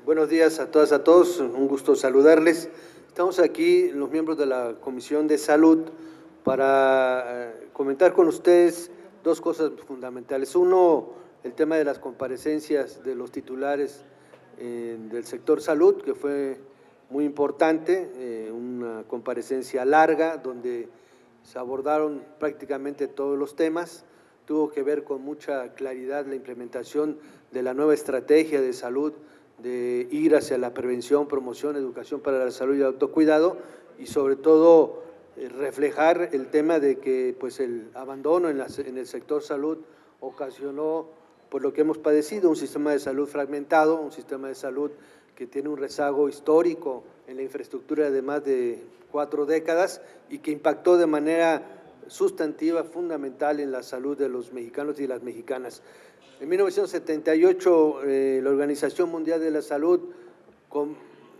Buenos días a todas, a todos, un gusto saludarles. Estamos aquí, los miembros de la Comisión de Salud, para comentar con ustedes dos cosas fundamentales. Uno, el tema de las comparecencias de los titulares del sector salud, que fue muy importante, una comparecencia larga donde se abordaron prácticamente todos los temas. Tuvo que ver con mucha claridad la implementación de la nueva estrategia de salud, de ir hacia la prevención, promoción, educación para la salud y el autocuidado, y sobre todo reflejar el tema de que pues el abandono en el sector salud ocasionó por lo que hemos padecido, un sistema de salud fragmentado, un sistema de salud que tiene un rezago histórico en la infraestructura de más de 4 décadas y que impactó de manera sustantiva, fundamental en la salud de los mexicanos y las mexicanas. En 1978, la Organización Mundial de la Salud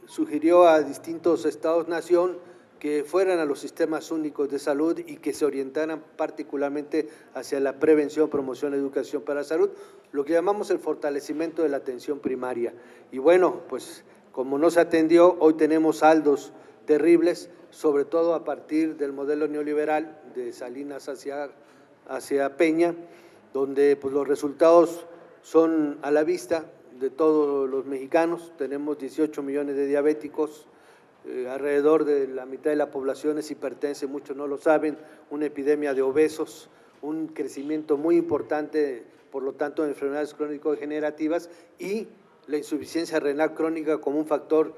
sugirió a distintos estados-nación que fueran a los sistemas únicos de salud y que se orientaran particularmente hacia la prevención, promoción, educación para la salud, lo que llamamos el fortalecimiento de la atención primaria. Y bueno, pues como no se atendió, hoy tenemos saldos terribles, sobre todo a partir del modelo neoliberal de Salinas hacia Peña, donde pues, los resultados son a la vista de todos los mexicanos. Tenemos 18 millones de diabéticos, alrededor de la mitad de la población es hipertensa, muchos no lo saben, una epidemia de obesos, un crecimiento muy importante, por lo tanto, de enfermedades crónico-degenerativas y la insuficiencia renal crónica como un factor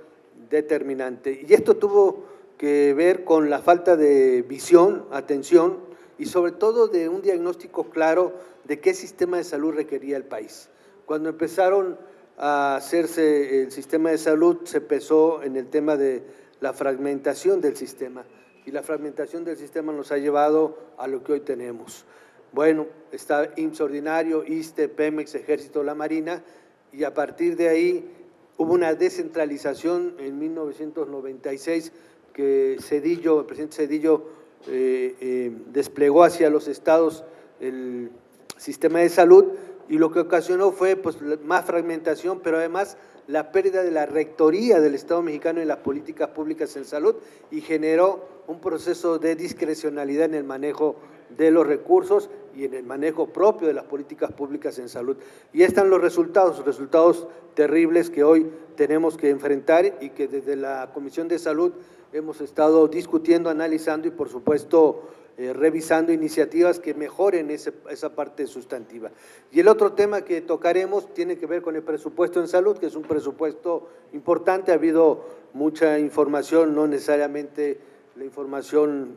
determinante. Y esto tuvo que ver con la falta de visión, atención y sobre todo de un diagnóstico claro de qué sistema de salud requería el país. Cuando empezaron a hacerse el sistema de salud, se empezó en el tema de la fragmentación del sistema, y la fragmentación del sistema nos ha llevado a lo que hoy tenemos. Bueno, está IMSS ordinario, ISSSTE, Pemex, Ejército, la Marina, y a partir de ahí hubo una descentralización en 1996 que el presidente Zedillo desplegó hacia los estados el sistema de salud, y lo que ocasionó fue pues, más fragmentación, pero además la pérdida de la rectoría del Estado mexicano en las políticas públicas en salud y generó un proceso de discrecionalidad en el manejo de los recursos y en el manejo propio de las políticas públicas en salud. Y están los resultados terribles que hoy tenemos que enfrentar y que desde la Comisión de Salud hemos estado discutiendo, analizando y por supuesto revisando iniciativas que mejoren esa parte sustantiva. Y el otro tema que tocaremos tiene que ver con el presupuesto en salud, que es un presupuesto importante. Ha habido mucha información, no necesariamente la información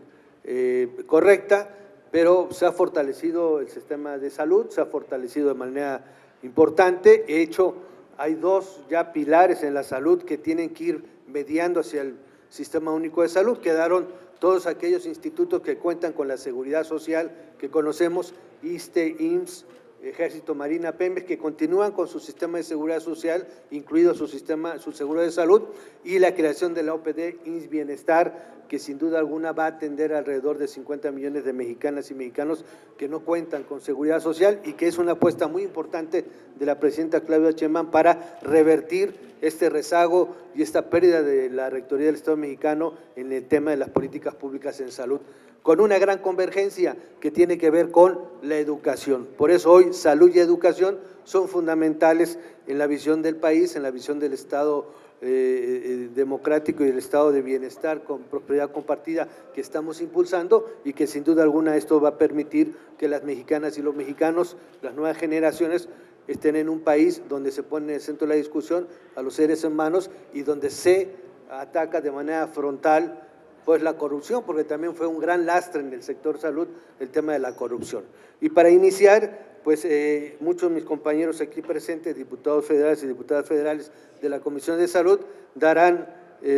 correcta, pero se ha fortalecido el sistema de salud, se ha fortalecido de manera importante. De hecho, hay dos ya pilares en la salud que tienen que ir mediando hacia el Sistema Único de Salud. Quedaron todos aquellos institutos que cuentan con la seguridad social que conocemos, ISSSTE, IMSS, Ejército, Marina, Pemex, que continúan con su sistema de seguridad social, incluido su seguro de salud, y la creación de la OPD IMSS Bienestar, que sin duda alguna va a atender alrededor de 50 millones de mexicanas y mexicanos que no cuentan con seguridad social y que es una apuesta muy importante de la presidenta Claudia Sheinbaum para revertir este rezago y esta pérdida de la rectoría del Estado mexicano en el tema de las políticas públicas en salud, con una gran convergencia que tiene que ver con la educación. Por eso hoy salud y educación son fundamentales en la visión del país, en la visión del Estado democrático y el estado de bienestar con prosperidad compartida que estamos impulsando y que sin duda alguna esto va a permitir que las mexicanas y los mexicanos, las nuevas generaciones, estén en un país donde se pone en el centro de la discusión a los seres humanos y donde se ataca de manera frontal pues la corrupción, porque también fue un gran lastre en el sector salud el tema de la corrupción. Y para iniciar, pues muchos de mis compañeros aquí presentes, diputados federales y diputadas federales de la Comisión de Salud, darán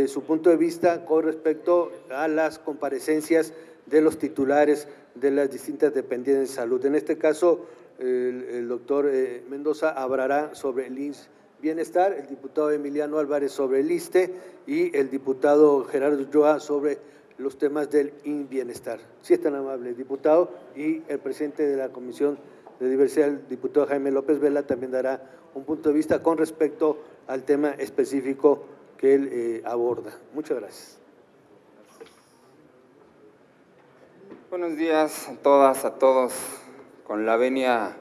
su punto de vista con respecto a las comparecencias de los titulares de las distintas dependencias de salud. En este caso, el doctor Mendoza hablará sobre el IMSS Bienestar, el diputado Emiliano Álvarez sobre el ISSSTE y el diputado Gerardo Ulloa sobre los temas del IMSS Bienestar. Si es tan amable, diputado, y el presidente de la Comisión de Diversidad, el diputado Jaime López Vela, también dará un punto de vista con respecto al tema específico que él aborda. Muchas gracias. Buenos días a todas, a todos. Con la venia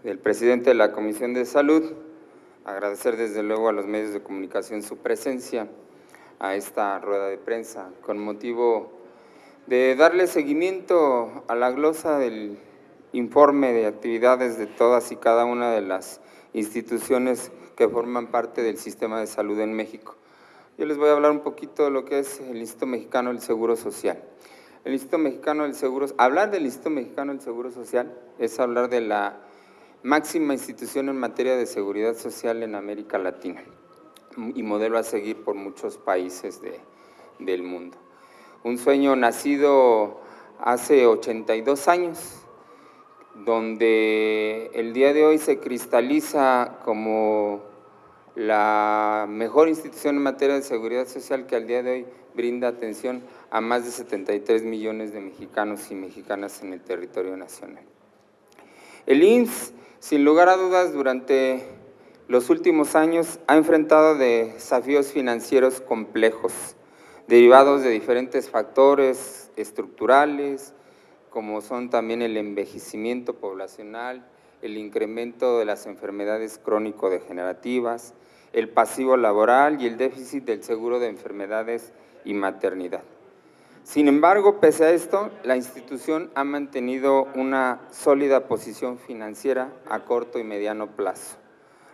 del presidente de la Comisión de Salud, agradecer desde luego a los medios de comunicación su presencia a esta rueda de prensa con motivo de darle seguimiento a la glosa del informe de actividades de todas y cada una de las instituciones que forman parte del sistema de salud en México. Yo les voy a hablar un poquito de lo que es el Instituto Mexicano del Seguro Social. El Instituto Mexicano del Seguro, hablar del Instituto Mexicano del Seguro Social es hablar de la máxima institución en materia de seguridad social en América Latina y modelo a seguir por muchos países del mundo. Un sueño nacido hace 82 años, donde el día de hoy se cristaliza como la mejor institución en materia de seguridad social que al día de hoy brinda atención a más de 73 millones de mexicanos y mexicanas en el territorio nacional. El IMSS, sin lugar a dudas, durante los últimos años ha enfrentado desafíos financieros complejos, derivados de diferentes factores estructurales, como son también el envejecimiento poblacional, el incremento de las enfermedades crónico-degenerativas, el pasivo laboral y el déficit del seguro de enfermedades y maternidad. Sin embargo, pese a esto, la institución ha mantenido una sólida posición financiera a corto y mediano plazo,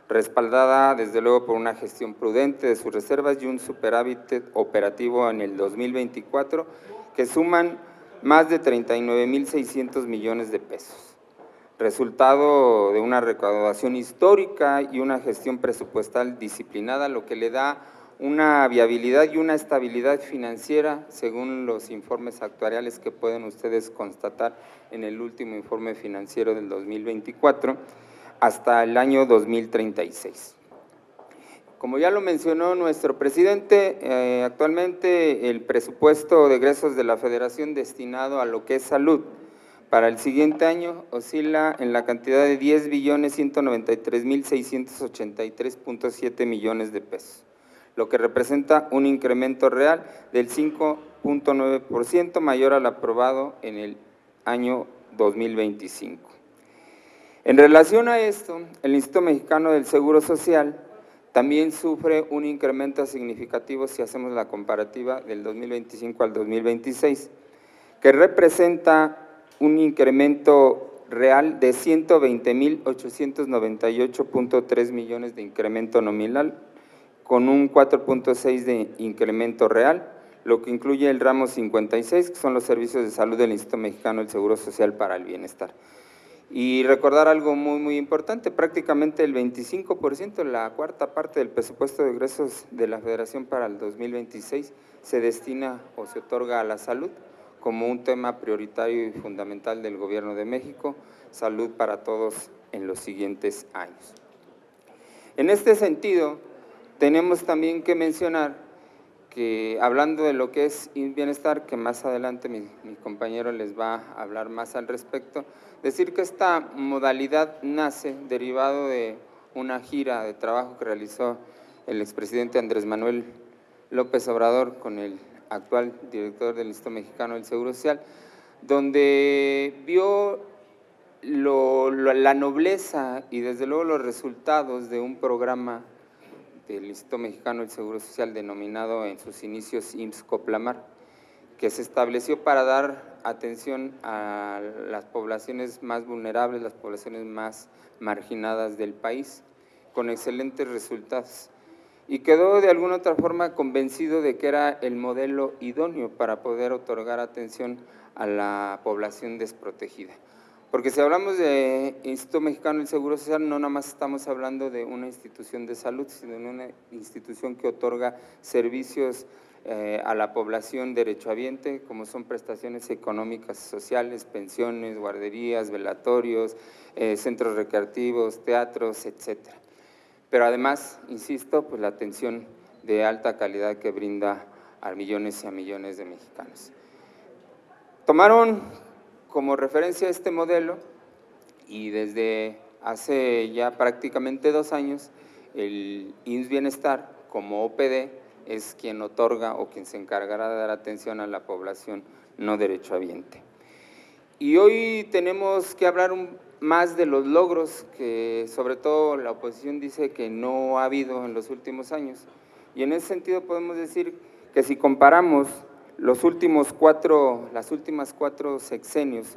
respaldada desde luego por una gestión prudente de sus reservas y un superávit operativo en el 2024 que suman más de 39,600 millones de pesos, resultado de una recaudación histórica y una gestión presupuestal disciplinada, lo que le da una viabilidad y una estabilidad financiera según los informes actuariales que pueden ustedes constatar en el último informe financiero del 2024 hasta el año 2036. Como ya lo mencionó nuestro presidente, actualmente el presupuesto de egresos de la Federación destinado a lo que es salud para el siguiente año oscila en la cantidad de 10,193,683.7 millones de pesos, lo que representa un incremento real del 5,9% mayor al aprobado en el año 2025. En relación a esto, el Instituto Mexicano del Seguro Social también sufre un incremento significativo si hacemos la comparativa del 2025 al 2026, que representa un incremento real de 120,898.3 millones de incremento nominal, con un 4,6 de incremento real, lo que incluye el ramo 56, que son los servicios de salud del Instituto Mexicano del Seguro Social para el Bienestar. Y recordar algo muy importante, prácticamente el 25%, la cuarta parte del presupuesto de egresos de la Federación para el 2026 se destina o se otorga a la salud como un tema prioritario y fundamental del Gobierno de México, salud para todos en los siguientes años. En este sentido, tenemos también que mencionar que hablando de lo que es bienestar, que más adelante mi compañero les va a hablar más al respecto, decir que esta modalidad nace derivado de una gira de trabajo que realizó el expresidente Andrés Manuel López Obrador con el actual director del Instituto Mexicano del Seguro Social, donde vio la nobleza y desde luego los resultados de un programa del Instituto Mexicano del Seguro Social denominado en sus inicios IMSS Coplamar, que se estableció para dar atención a las poblaciones más vulnerables, las poblaciones más marginadas del país, con excelentes resultados. Y quedó de alguna otra forma convencido de que era el modelo idóneo para poder otorgar atención a la población desprotegida. Porque si hablamos de Instituto Mexicano del Seguro Social, no nada más estamos hablando de una institución de salud, sino de una institución que otorga servicios a la población derechohabiente, como son prestaciones económicas y sociales, pensiones, guarderías, velatorios, centros recreativos, teatros, etcétera. Pero además, insisto, pues la atención de alta calidad que brinda a millones y a millones de mexicanos. Tomaron como referencia este modelo y desde hace ya prácticamente 2 años el IMSS Bienestar como OPD es quien otorga o quien se encargará de dar atención a la población no derechohabiente. Y hoy tenemos que hablar más de los logros que sobre todo la oposición dice que no ha habido en los últimos años. Y en ese sentido podemos decir que si comparamos las últimas 4 sexenios,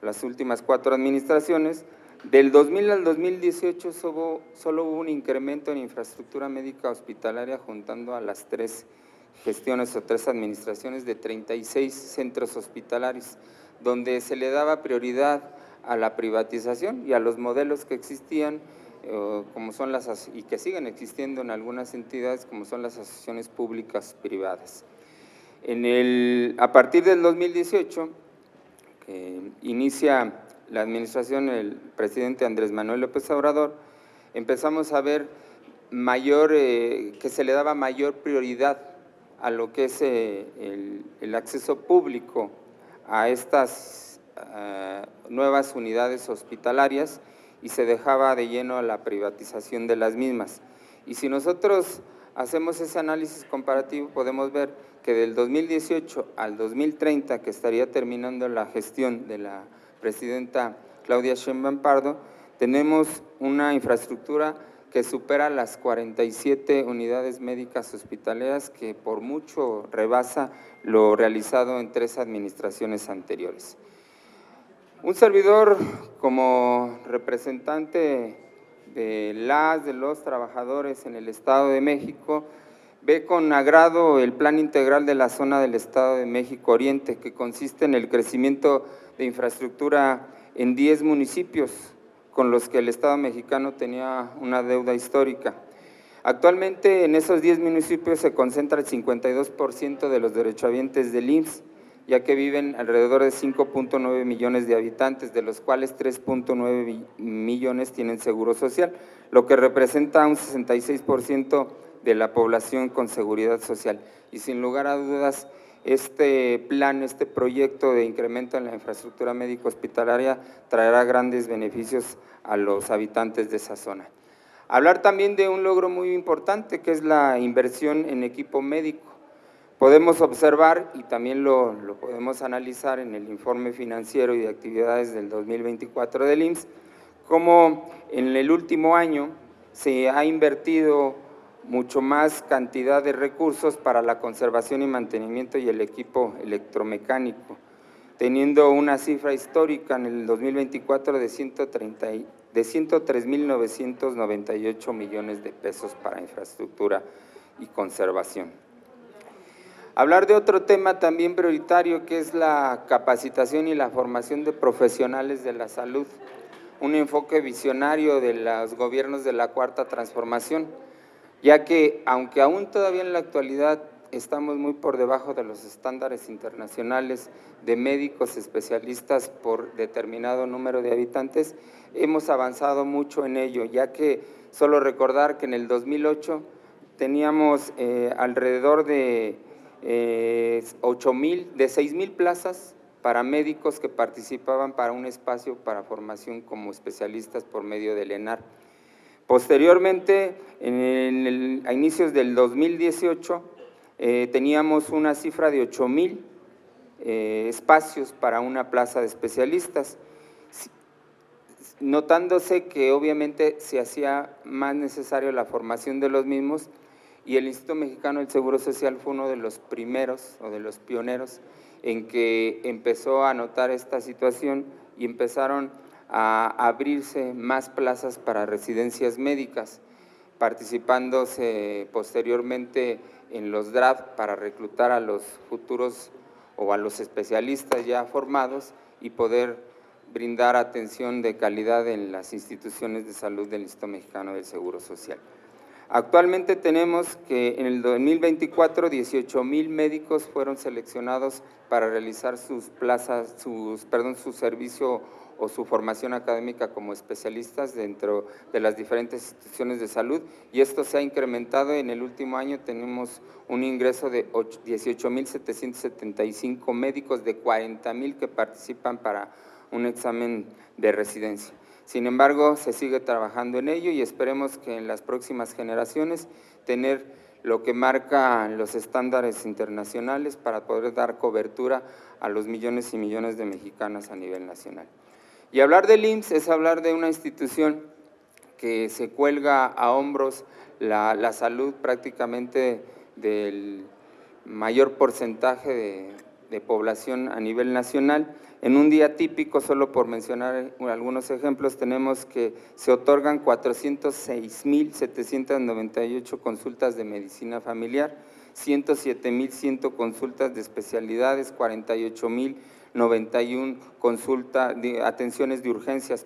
las últimas 4 administraciones, del 2000 al 2018 solo hubo un incremento en infraestructura médica hospitalaria juntando a las 3 gestiones o 3 administraciones de 36 centros hospitalarios, donde se le daba prioridad a la privatización y a los modelos que existían, como son y que siguen existiendo en algunas entidades, como son las asociaciones públicas privadas. A partir del 2018, que inicia la administración del presidente Andrés Manuel López Obrador, empezamos a ver que se le daba mayor prioridad a lo que es el acceso público a estas nuevas unidades hospitalarias y se dejaba de lleno a la privatización de las mismas. Y si nosotros hacemos ese análisis comparativo, podemos ver que del 2018 al 2030, que estaría terminando la gestión de la presidenta Claudia Sheinbaum Pardo, tenemos una infraestructura que supera las 47 unidades médicas hospitalarias, que por mucho rebasa lo realizado en 3 administraciones anteriores. Un servidor como representante de los trabajadores en el Estado de México, ve con agrado el Plan Integral de la Zona del Estado de México Oriente, que consiste en el crecimiento de infraestructura en 10 municipios, con los que el Estado mexicano tenía una deuda histórica. Actualmente en esos 10 municipios se concentra el 52% de los derechohabientes del IMSS, ya que viven alrededor de 5.9 millones de habitantes, de los cuales 3.9 millones tienen seguro social, lo que representa un 66% de la población con seguridad social. Y sin lugar a dudas, este proyecto de incremento en la infraestructura médico hospitalaria traerá grandes beneficios a los habitantes de esa zona. Hablar también de un logro muy importante, que es la inversión en equipo médico. Podemos observar, y también lo podemos analizar en el informe financiero y de actividades del 2024 del IMSS, cómo en el último año se ha invertido mucho más cantidad de recursos para la conservación y mantenimiento y el equipo electromecánico, teniendo una cifra histórica en el 2024 de 103.998 millones de pesos para infraestructura y conservación. Hablar de otro tema también prioritario, que es la capacitación y la formación de profesionales de la salud, un enfoque visionario de los gobiernos de la Cuarta Transformación, ya que aunque aún todavía en la actualidad estamos muy por debajo de los estándares internacionales de médicos especialistas por determinado número de habitantes, hemos avanzado mucho en ello, ya que solo recordar que en el 2008 teníamos alrededor de 6,000 plazas para médicos que participaban para un espacio para formación como especialistas por medio del ENAR. Posteriormente, a inicios del 2018, teníamos una cifra de 8,000 espacios para una plaza de especialistas, notándose que obviamente se hacía más necesario la formación de los mismos, y el Instituto Mexicano del Seguro Social fue uno de los primeros o de los pioneros en que empezó a notar esta situación y empezaron a abrirse más plazas para residencias médicas, participándose posteriormente en los draft para reclutar a los futuros o a los especialistas ya formados y poder brindar atención de calidad en las instituciones de salud del Instituto Mexicano del Seguro Social. Actualmente tenemos que en el 2024 18,000 médicos fueron seleccionados para realizar su servicio o su formación académica como especialistas dentro de las diferentes instituciones de salud, y esto se ha incrementado. En el último año tenemos un ingreso de 18,775 médicos de 40,000 que participan para un examen de residencia. Sin embargo, se sigue trabajando en ello y esperemos que en las próximas generaciones tener lo que marca los estándares internacionales para poder dar cobertura a los millones y millones de mexicanos a nivel nacional. Y hablar del IMSS es hablar de una institución que se cuelga a hombros la salud prácticamente del mayor porcentaje de población a nivel nacional. En un día típico, solo por mencionar algunos ejemplos, tenemos que se otorgan 406,798 consultas de medicina familiar, 107,100 consultas de especialidades, 48,091 atenciones de urgencias,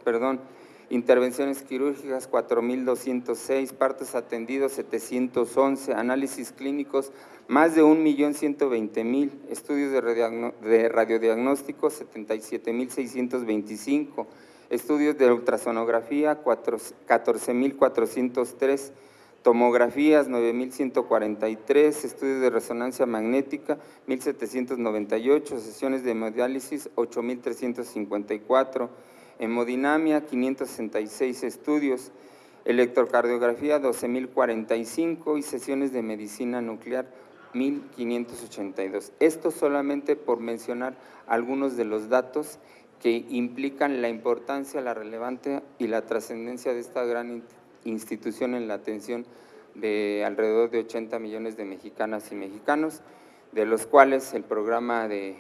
intervenciones quirúrgicas 4,206, partos atendidos 711, análisis clínicos más de 1,120,000, estudios de radiodiagnóstico 77,625, estudios de ultrasonografía 14,403, tomografías 9,143, estudios de resonancia magnética 1,798, sesiones de hemodiálisis 8,354, hemodinamia 566 estudios, electrocardiografía 12,045 y sesiones de medicina nuclear 1,582. Esto solamente por mencionar algunos de los datos que implican la importancia, la relevancia y la trascendencia de esta gran institución en la atención de alrededor de 80 millones de mexicanas y mexicanos, de los cuales el programa de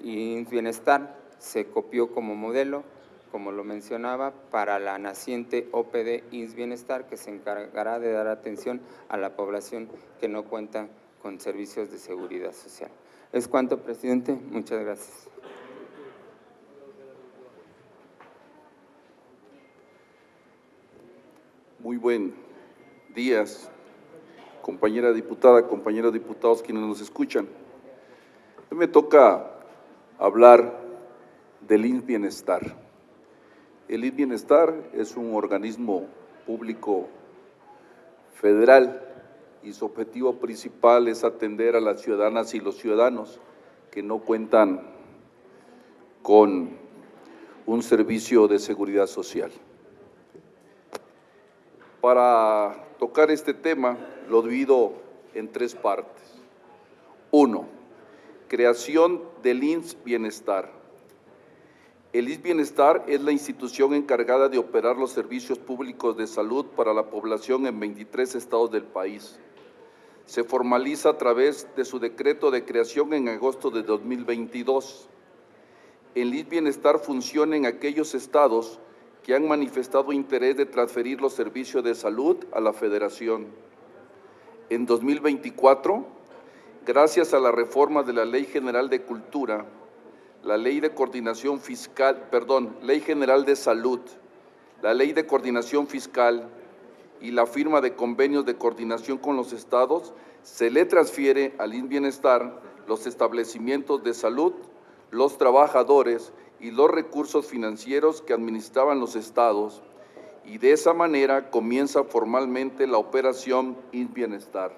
IMSS Bienestar se copió como modelo, como lo mencionaba, para la naciente OPD IMSS Bienestar, que se encargará de dar atención a la población que no cuenta con servicios de seguridad social. Es cuanto, presidente. Muchas gracias. Muy buen días, compañera diputada, compañeros diputados, quienes nos escuchan. Hoy me toca hablar del IMSS Bienestar. El IMSS Bienestar es un organismo público federal y su objetivo principal es atender a las ciudadanas y los ciudadanos que no cuentan con un servicio de seguridad social. Para tocar este tema lo divido en tres partes. 1. Creación del IMSS Bienestar. El IMSS Bienestar es la institución encargada de operar los servicios públicos de salud para la población en 23 estados del país. Se formaliza a través de su decreto de creación en agosto de 2022. El IMSS Bienestar funciona en aquellos estados que han manifestado interés de transferir los servicios de salud a la Federación. En 2024, gracias a la reforma de la Ley General de Cultura, la Ley de Coordinación Fiscal, Ley General de Salud, la Ley de Coordinación Fiscal y la firma de convenios de coordinación con los estados, se le transfiere al IMSS Bienestar los establecimientos de salud, los trabajadores y los recursos financieros que administraban los estados, y de esa manera comienza formalmente la operación IMSS Bienestar.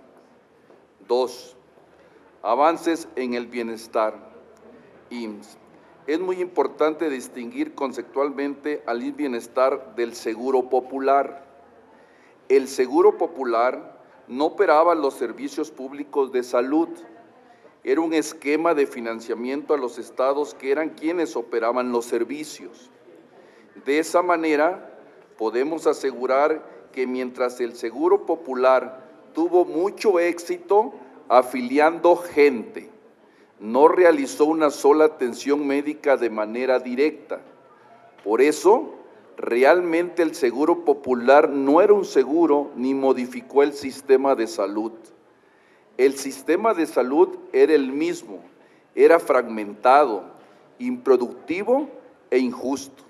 2. Avances en el bienestar. IMSS. Es muy importante distinguir conceptualmente al IMSS Bienestar del Seguro Popular. El Seguro Popular no operaba los servicios públicos de salud. Era un esquema de financiamiento a los estados que eran quienes operaban los servicios. De esa manera, podemos asegurar que mientras el Seguro Popular tuvo mucho éxito afiliando gente, no realizó una sola atención médica de manera directa. Por eso, realmente el Seguro Popular no era un seguro ni modificó el sistema de salud. El sistema de salud era el mismo, era fragmentado, improductivo e injusto.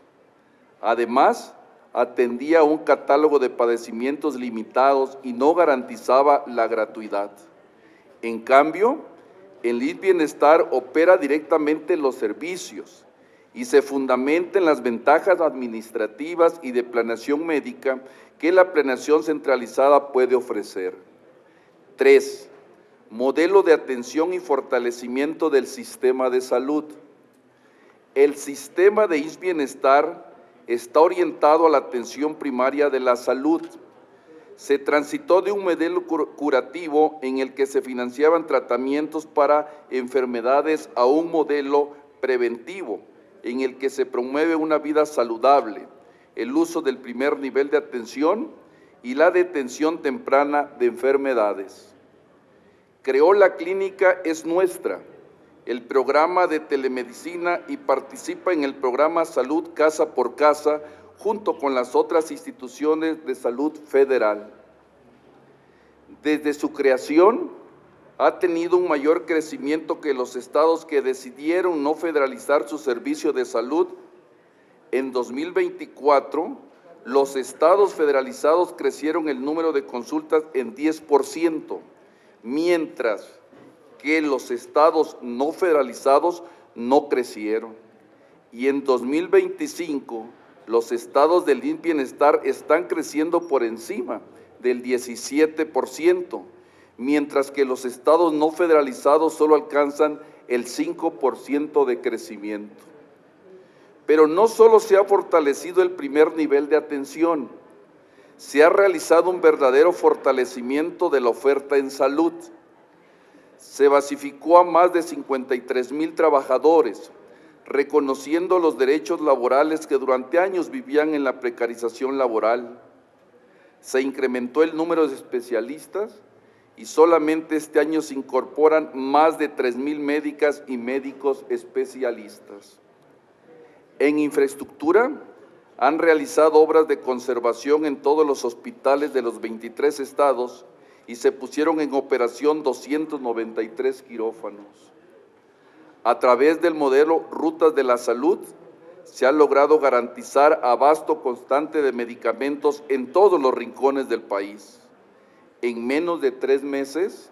Además, atendía a un catálogo de padecimientos limitados y no garantizaba la gratuidad. En cambio, el IMSS Bienestar opera directamente los servicios y se fundamenta en las ventajas administrativas y de planeación médica que la planeación centralizada puede ofrecer. 3. Modelo de atención y fortalecimiento del sistema de salud. El sistema de IMSS Bienestar está orientado a la atención primaria de la salud. Se transitó de un modelo curativo en el que se financiaban tratamientos para enfermedades a un modelo preventivo, en el que se promueve una vida saludable, el uso del primer nivel de atención y la detención temprana de enfermedades. Creó la clínica Es Nuestra, el programa de telemedicina, y participa en el programa Salud Casa por Casa junto con las otras instituciones de salud federal. Desde su creación ha tenido un mayor crecimiento que los estados que decidieron no federalizar su servicio de salud. En 2024, los estados federalizados crecieron el número de consultas en 10%, mientras que los estados no federalizados no crecieron. Y en 2025, los estados del IMSS Bienestar están creciendo por encima del 17%, mientras que los estados no federalizados solo alcanzan el 5% de crecimiento. Pero no solo se ha fortalecido el primer nivel de atención, se ha realizado un verdadero fortalecimiento de la oferta en salud. Se basificó a más de 53,000 trabajadores, reconociendo los derechos laborales que durante años vivían en la precarización laboral. Se incrementó el número de especialistas y solamente este año se incorporan más de 3,000 médicas y médicos especialistas. En infraestructura, han realizado obras de conservación en todos los hospitales de los 23 estados y se pusieron en operación 293 quirófanos. A través del modelo Rutas de la Salud, se ha logrado garantizar abasto constante de medicamentos en todos los rincones del país. En menos de 3 meses,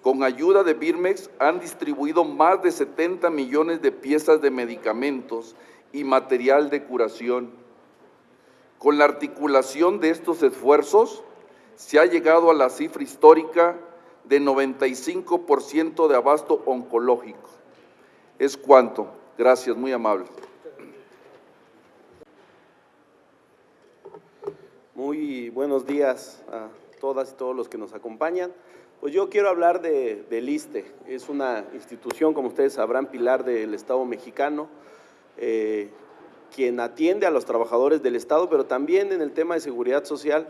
con ayuda de Birmex, han distribuido más de 70 millones de piezas de medicamentos y material de curación. Con la articulación de estos esfuerzos, se ha llegado a la cifra histórica de 95% de abasto oncológico. Es cuanto. Gracias, muy amable. Muy buenos días a todas y todos los que nos acompañan. Pues yo quiero hablar del ISSSTE. Es una institución, como ustedes sabrán, pilar del Estado mexicano, quien atiende a los trabajadores del Estado, pero también en el tema de seguridad social,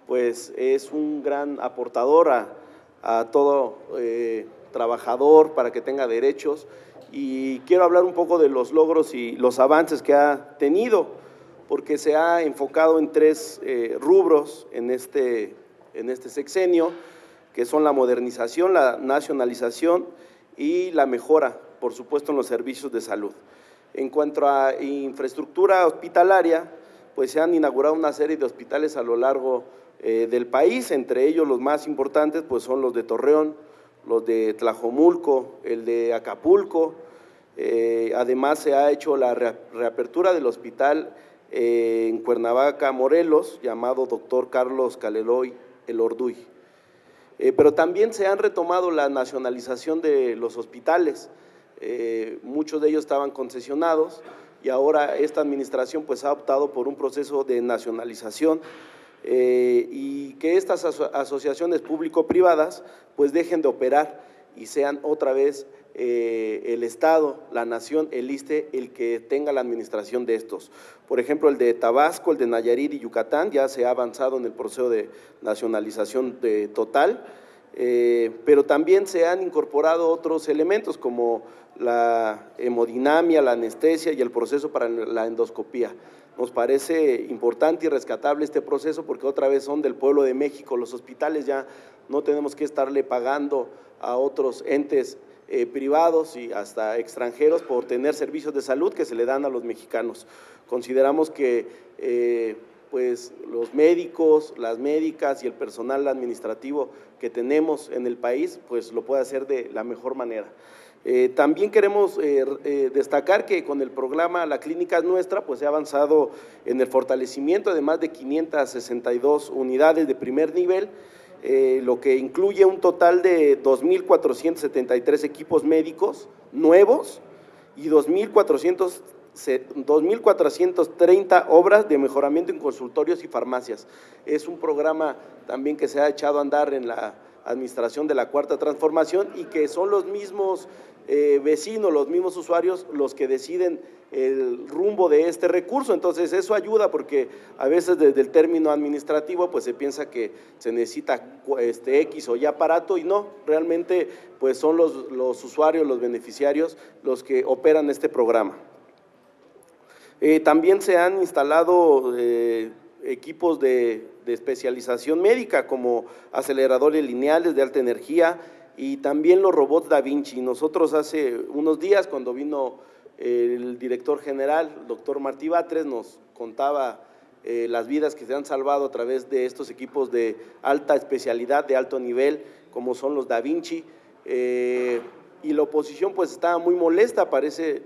pues es un gran aportador a todo trabajador para que tenga derechos. Y quiero hablar un poco de los logros y los avances que ha tenido, porque se ha enfocado en 3 rubros en este sexenio, que son la modernización, la nacionalización y la mejora, por supuesto, en los servicios de salud. En cuanto a infraestructura hospitalaria, pues se han inaugurado una serie de hospitales a lo largo del país, entre ellos los más importantes pues son los de Torreón, los de Tlajomulco, el de Acapulco. Además se ha hecho la reapertura del hospital en Cuernavaca, Morelos, llamado Dr. Carlos Caleloy Elorduy. Pero también se han retomado la nacionalización de los hospitales. Muchos de ellos estaban concesionados y ahora esta administración pues ha optado por un proceso de nacionalización y que estas asociaciones público-privadas pues dejen de operar y sean otra vez el Estado, la Nación, el ISSSTE, el que tenga la administración de estos. Por ejemplo, el de Tabasco, el de Nayarit y Yucatán, ya se ha avanzado en el proceso de nacionalización total, pero también se han incorporado otros elementos como la hemodinamia, la anestesia y el proceso para la endoscopía. Nos parece importante y rescatable este proceso porque otra vez son del pueblo de México, los hospitales ya no tenemos que estarle pagando a otros entes privados y hasta extranjeros por tener servicios de salud que se le dan a los mexicanos. Consideramos que pues los médicos, las médicas y el personal administrativo que tenemos en el país pues lo puede hacer de la mejor manera. También queremos destacar que con el programa La Clínica Es Nuestra pues se ha avanzado en el fortalecimiento de más de 562 unidades de primer nivel, lo que incluye un total de 2,473 equipos médicos nuevos y 2,400 2.430 obras de mejoramiento en consultorios y farmacias. Es un programa también que se ha echado a andar en la administración de la Cuarta Transformación y que son los mismos vecinos, los mismos usuarios los que deciden el rumbo de este recurso. Entonces eso ayuda porque a veces desde el término administrativo pues se piensa que se necesita X o Y aparato y no, realmente pues son los usuarios, los beneficiarios los que operan este programa. También se han instalado equipos de especialización médica como aceleradores lineales de alta energía y también los robots Da Vinci. Nosotros hace unos días cuando vino el director general, el doctor Martí Batres, nos contaba las vidas que se han salvado a través de estos equipos de alta especialidad, de alto nivel, como son los Da Vinci, y la oposición pues estaba muy molesta, parece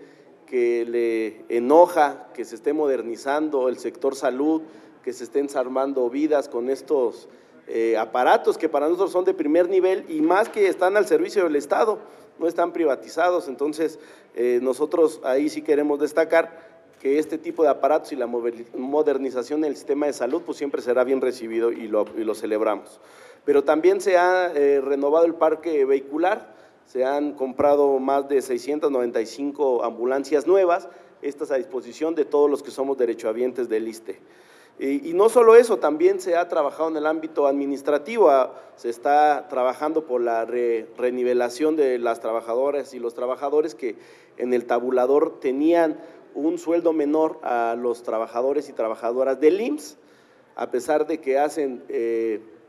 que le enoja que se esté modernizando el sector salud, que se estén salvando vidas con estos aparatos que para nosotros son de primer nivel y más que están al servicio del Estado, no están privatizados. Entonces nosotros ahí sí queremos destacar que este tipo de aparatos y la modernización del sistema de salud pues siempre será bien recibido y lo celebramos. Pero también se ha renovado el parque vehicular, se han comprado más de 695 ambulancias nuevas, estas a disposición de todos los que somos derechohabientes del ISSSTE. Y no solo eso, también se ha trabajado en el ámbito administrativo, se está trabajando por la renivelación de las trabajadoras y los trabajadores que en el tabulador tenían un sueldo menor a los trabajadores y trabajadoras del IMSS, a pesar de que hacen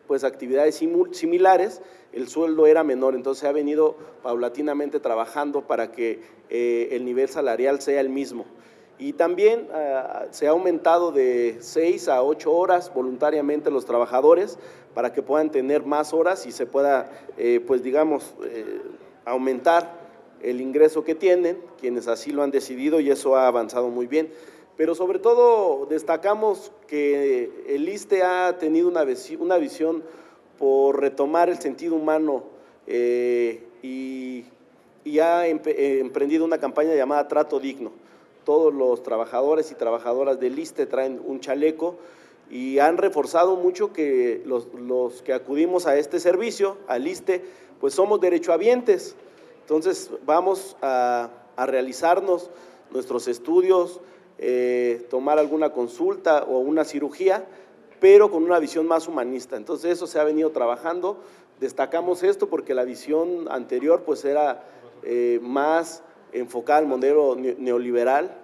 pues actividades similares, el sueldo era menor, entonces se ha venido paulatinamente trabajando para que el nivel salarial sea el mismo. Y también se ha aumentado de 6 a 8 horas voluntariamente los trabajadores para que puedan tener más horas y se pueda, pues digamos, aumentar el ingreso que tienen, quienes así lo han decidido y eso ha avanzado muy bien. Pero sobre todo destacamos que el ISSSTE ha tenido una visión por retomar el sentido humano y ha emprendido una campaña llamada Trato Digno. Todos los trabajadores y trabajadoras del ISSSTE traen un chaleco y han reforzado mucho que los que acudimos a este servicio, al ISSSTE, pues somos derechohabientes. Entonces vamos a realizarnos nuestros estudios, tomar alguna consulta o una cirugía, pero con una visión más humanista. Entonces eso se ha venido trabajando, destacamos esto porque la visión anterior pues era más enfocada al modelo neoliberal,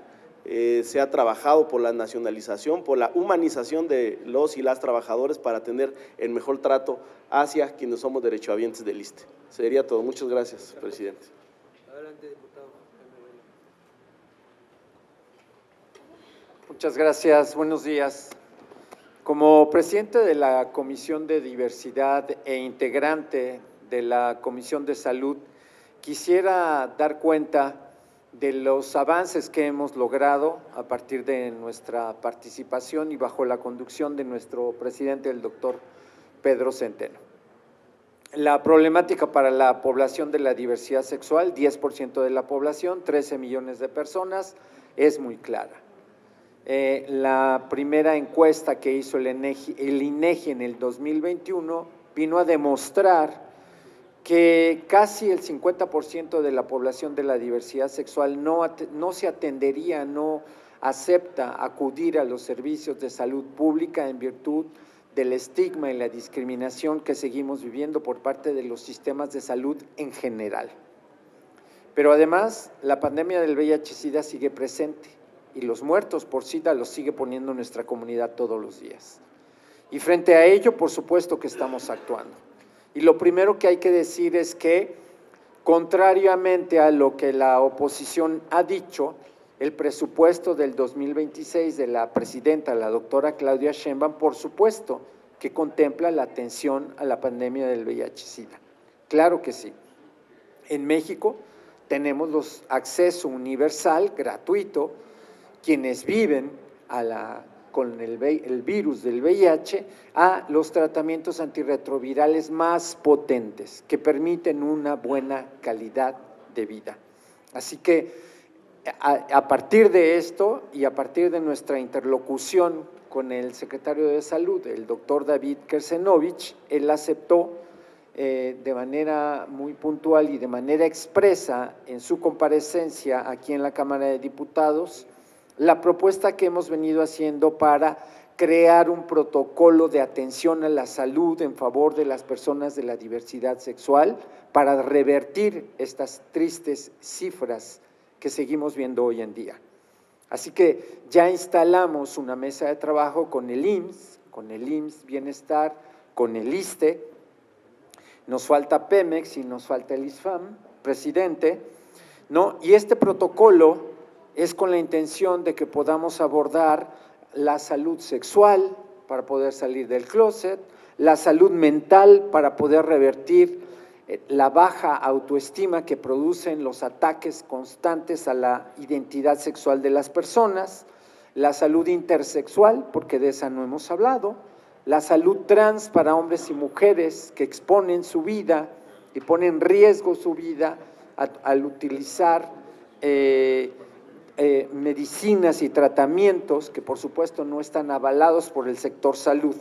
se ha trabajado por la nacionalización, por la humanización de los y las trabajadores para tener el mejor trato hacia quienes somos derechohabientes del ISSSTE. Sería todo. Muchas gracias, presidente. Adelante, diputado. Muchas gracias. Buenos días. Como presidente de la Comisión de Diversidad e integrante de la Comisión de Salud, quisiera dar cuenta de los avances que hemos logrado a partir de nuestra participación y bajo la conducción de nuestro presidente, el doctor Pedro Centeno. La problemática para la población de la diversidad sexual, 10% de la población, 13 millones de personas, es muy clara. La primera encuesta que hizo el INEGI en el 2021 vino a demostrar que casi el 50% de la población de la diversidad sexual no se atendería, no acepta acudir a los servicios de salud pública en virtud del estigma y la discriminación que seguimos viviendo por parte de los sistemas de salud en general. Pero además, la pandemia del VIH-Sida sigue presente y los muertos por SIDA los sigue poniendo nuestra comunidad todos los días. Y frente a ello, por supuesto que estamos actuando. Y lo primero que hay que decir es que, contrariamente a lo que la oposición ha dicho, el presupuesto del 2026 de la presidenta, la doctora Claudia Sheinbaum, por supuesto que contempla la atención a la pandemia del VIH-Sida. Claro que sí. En México tenemos los acceso universal, gratuito, quienes viven con el virus del VIH a los tratamientos antirretrovirales más potentes que permiten una buena calidad de vida. Así que a partir de esto y a partir de nuestra interlocución con el secretario de Salud, el doctor David Kersenovich, él aceptó de manera muy puntual y de manera expresa en su comparecencia aquí en la Cámara de Diputados la propuesta que hemos venido haciendo para crear un protocolo de atención a la salud en favor de las personas de la diversidad sexual para revertir estas tristes cifras que seguimos viendo hoy en día. Así que ya instalamos una mesa de trabajo con el IMSS Bienestar, con el ISSSTE, nos falta Pemex y nos falta el ISFAM, presidente, ¿no? Y este protocolo es con la intención de que podamos abordar la salud sexual para poder salir del closet, la salud mental para poder revertir la baja autoestima que producen los ataques constantes a la identidad sexual de las personas, la salud intersexual, porque de esa no hemos hablado, la salud trans para hombres y mujeres que exponen su vida y ponen en riesgo su vida al utilizar medicinas y tratamientos que por supuesto no están avalados por el sector salud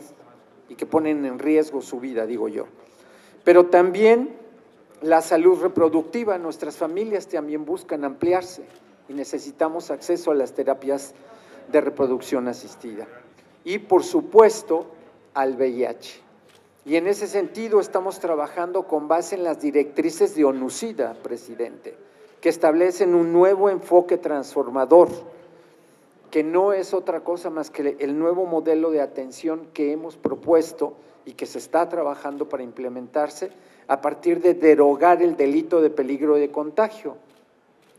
y que ponen en riesgo su vida, digo yo. Pero también la salud reproductiva, nuestras familias también buscan ampliarse y necesitamos acceso a las terapias de reproducción asistida. Y por supuesto al VIH. Y en ese sentido estamos trabajando con base en las directrices de ONUCIDA, presidente, que establecen un nuevo enfoque transformador, que no es otra cosa más que el nuevo modelo de atención que hemos propuesto y que se está trabajando para implementarse a partir de derogar el delito de peligro de contagio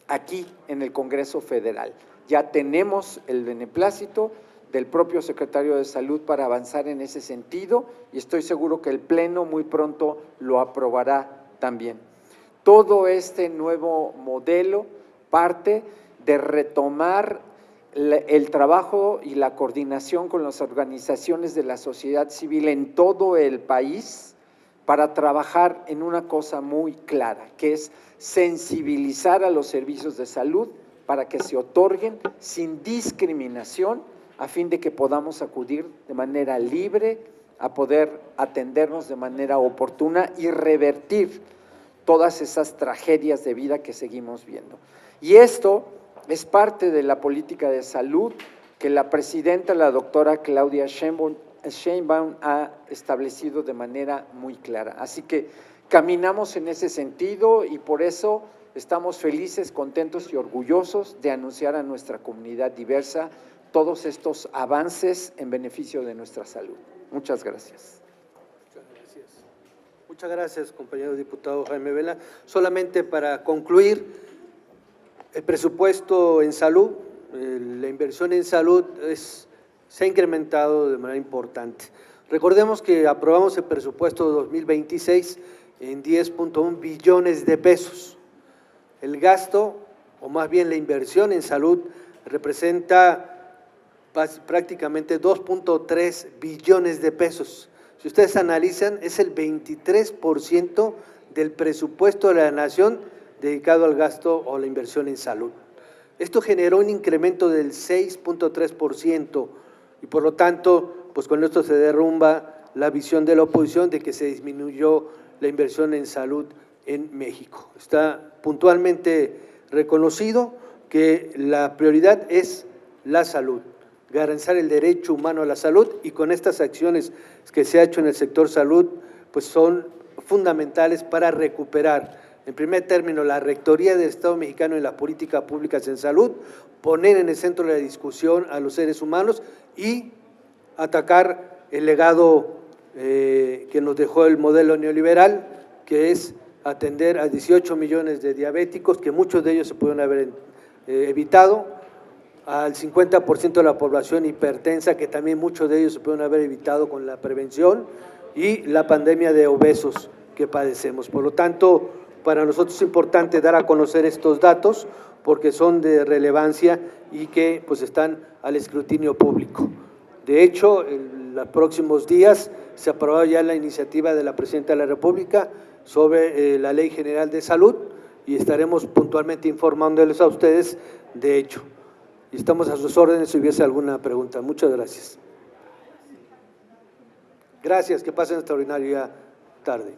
aquí en el Congreso Federal. Ya tenemos el beneplácito del propio secretario de Salud para avanzar en ese sentido y estoy seguro que el Pleno muy pronto lo aprobará también. Todo este nuevo modelo parte de retomar el trabajo y la coordinación con las organizaciones de la sociedad civil en todo el país para trabajar en una cosa muy clara, que es sensibilizar a los servicios de salud para que se otorguen sin discriminación a fin de que podamos acudir de manera libre a poder atendernos de manera oportuna y revertir todas esas tragedias de vida que seguimos viendo. Y esto es parte de la política de salud que la presidenta, la doctora Claudia Sheinbaum, ha establecido de manera muy clara. Así que caminamos en ese sentido y por eso estamos felices, contentos y orgullosos de anunciar a nuestra comunidad diversa todos estos avances en beneficio de nuestra salud. Muchas gracias. Muchas gracias, compañero diputado Jaime Vela. Solamente para concluir, el presupuesto en salud, la inversión en salud se ha incrementado de manera importante. Recordemos que aprobamos el presupuesto de 2026 en 10.1 billones de pesos. El gasto, o más bien la inversión en salud, representa prácticamente 2.3 billones de pesos. Si ustedes analizan, es el 23% del presupuesto de la nación dedicado al gasto o la inversión en salud. Esto generó un incremento del 6.3% y por lo tanto, pues con esto se derrumba la visión de la oposición de que se disminuyó la inversión en salud en México. Está puntualmente reconocido que la prioridad es la salud, garantizar el derecho humano a la salud y con estas acciones que se ha hecho en el sector salud, pues son fundamentales para recuperar, en primer término, la rectoría del Estado mexicano en las políticas públicas en salud, poner en el centro de la discusión a los seres humanos y atacar el legado que nos dejó el modelo neoliberal, que es atender a 18 millones de diabéticos, que muchos de ellos se pueden haber evitado, al 50% de la población hipertensa, que también muchos de ellos se pueden haber evitado con la prevención, y la pandemia de obesos que padecemos. Por lo tanto, para nosotros es importante dar a conocer estos datos porque son de relevancia y que pues están al escrutinio público. De hecho, en los próximos días se aprobó ya la iniciativa de la Presidenta de la República sobre la Ley General de Salud y estaremos puntualmente informándoles a ustedes de hecho. Y estamos a sus órdenes si hubiese alguna pregunta. Muchas gracias. Gracias, que pasen extraordinaria tarde.